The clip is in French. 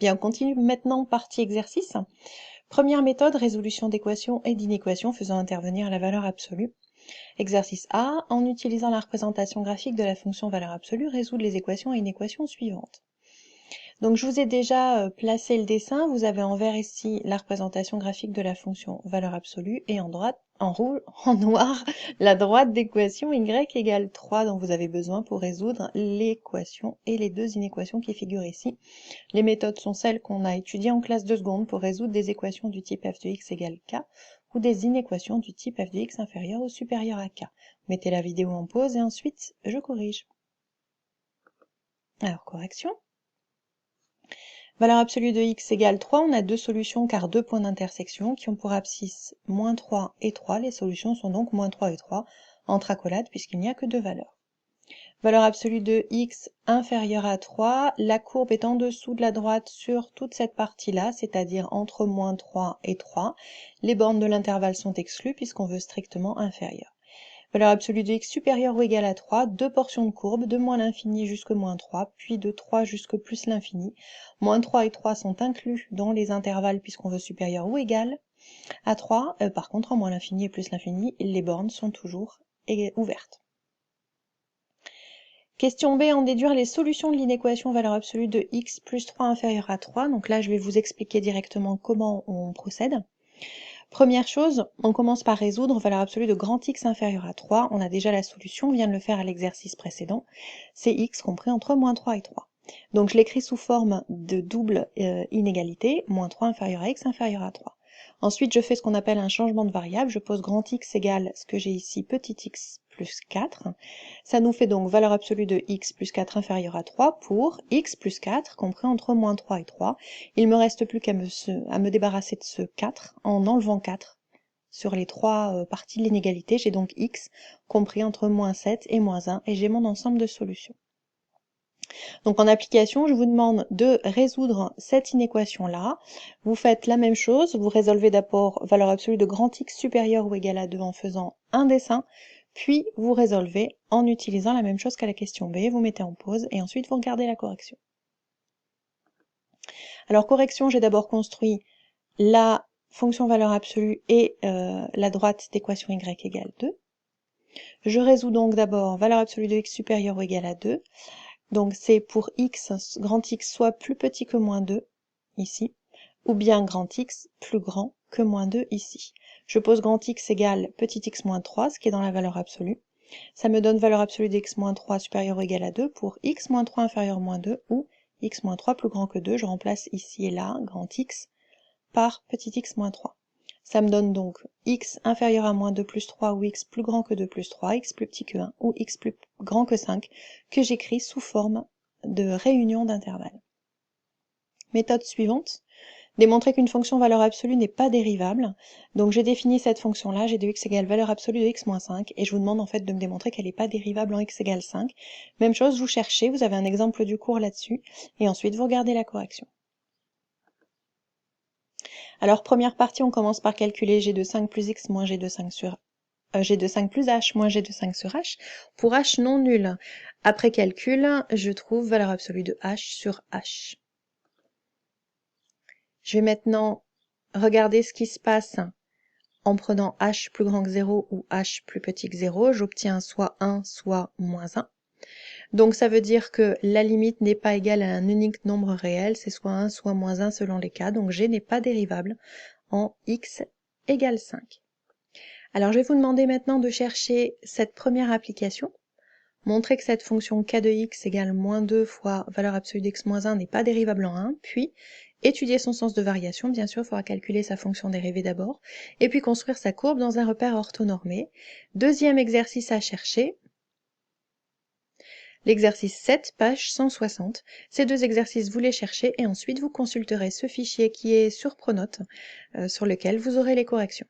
Bien, on continue maintenant partie exercice. Première méthode, résolution d'équations et d'inéquations faisant intervenir la valeur absolue. Exercice A, en utilisant la représentation graphique de la fonction valeur absolue, résoudre les équations et inéquations suivantes. Donc je vous ai déjà placé le dessin, vous avez en vert ici la représentation graphique de la fonction valeur absolue et en noir la droite d'équation y égale 3 dont vous avez besoin pour résoudre l'équation et les deux inéquations qui figurent ici. Les méthodes sont celles qu'on a étudiées en classe de seconde pour résoudre des équations du type f de x égale k ou des inéquations du type f de x inférieur ou supérieur à k. Mettez la vidéo en pause et ensuite je corrige. Alors correction. Valeur absolue de x égale 3, on a deux solutions car deux points d'intersection qui ont pour abscisse moins 3 et 3. Les solutions sont donc moins 3 et 3 entre accolades puisqu'il n'y a que deux valeurs. Valeur absolue de x inférieure à 3, la courbe est en dessous de la droite sur toute cette partie-là, c'est-à-dire entre moins 3 et 3. Les bornes de l'intervalle sont exclues puisqu'on veut strictement inférieur. Valeur absolue de x supérieure ou égale à 3, deux portions de courbe, de moins l'infini jusqu'à moins 3, puis de 3 jusqu'à plus l'infini. Moins 3 et 3 sont inclus dans les intervalles puisqu'on veut supérieur ou égal à 3. Par contre, en moins l'infini et plus l'infini, les bornes sont toujours ouvertes. Question B, en déduire les solutions de l'inéquation valeur absolue de x plus 3 inférieur à 3. Donc là, je vais vous expliquer directement comment on procède. Première chose, on commence par résoudre valeur absolue de grand X inférieur à 3. On a déjà la solution, on vient de le faire à l'exercice précédent. C'est x compris entre moins 3 et 3. Donc je l'écris sous forme de double inégalité, moins 3 inférieur à x inférieur à 3. Ensuite, je fais ce qu'on appelle un changement de variable. Je pose grand X égale ce que j'ai ici, petit x plus 4. Ça nous fait donc valeur absolue de x plus 4 inférieur à 3 pour x plus 4 compris entre moins 3 et 3. Il ne me reste plus qu'à me débarrasser de ce 4 en enlevant 4 sur les trois parties de l'inégalité. J'ai donc x compris entre moins 7 et moins 1 et j'ai mon ensemble de solutions. Donc en application, je vous demande de résoudre cette inéquation-là. Vous faites la même chose, vous résolvez d'abord valeur absolue de grand X supérieur ou égal à 2 en faisant un dessin, puis vous résolvez en utilisant la même chose qu'à la question B, vous mettez en pause et ensuite vous regardez la correction. Alors correction, j'ai d'abord construit la fonction valeur absolue et la droite d'équation y égale 2. Je résous donc d'abord valeur absolue de x supérieur ou égal à 2. Donc c'est pour x, grand X soit plus petit que moins 2, ici, ou bien grand X plus grand que moins 2, ici. Je pose grand X égale petit x moins 3, ce qui est dans la valeur absolue. Ça me donne valeur absolue d'x moins 3 supérieur ou égal à 2 pour x moins 3 inférieur à moins 2, ou x moins 3 plus grand que 2. Je remplace ici et là grand X par petit x moins 3. Ça me donne donc x inférieur à moins 2 plus 3 ou x plus grand que 2 plus 3, x plus petit que 1 ou x plus grand que 5, que j'écris sous forme de réunion d'intervalles. Méthode suivante, démontrer qu'une fonction valeur absolue n'est pas dérivable. Donc j'ai défini cette fonction-là, j'ai de x égale valeur absolue de x moins 5, et je vous demande en fait de me démontrer qu'elle n'est pas dérivable en x égale 5. Même chose, vous cherchez, vous avez un exemple du cours là-dessus, et ensuite vous regardez la correction. Alors première partie, on commence par calculer g de 5 plus x moins g de 5 sur g de 5 plus h moins g de 5 sur h pour h non nul. Après calcul, je trouve valeur absolue de h sur h. Je vais maintenant regarder ce qui se passe en prenant h plus grand que 0 ou h plus petit que 0. J'obtiens soit 1, soit moins 1. Donc ça veut dire que la limite n'est pas égale à un unique nombre réel, c'est soit 1, soit moins 1 selon les cas, donc g n'est pas dérivable en x égale 5. Alors je vais vous demander maintenant de chercher cette première application, montrer que cette fonction k de x égale moins 2 fois valeur absolue d'x moins 1 n'est pas dérivable en 1, puis étudier son sens de variation, bien sûr il faudra calculer sa fonction dérivée d'abord, et puis construire sa courbe dans un repère orthonormé. Deuxième exercice à chercher, l'exercice 7, page 160. Ces deux exercices, vous les cherchez et ensuite vous consulterez ce fichier qui est sur Pronote, sur lequel vous aurez les corrections.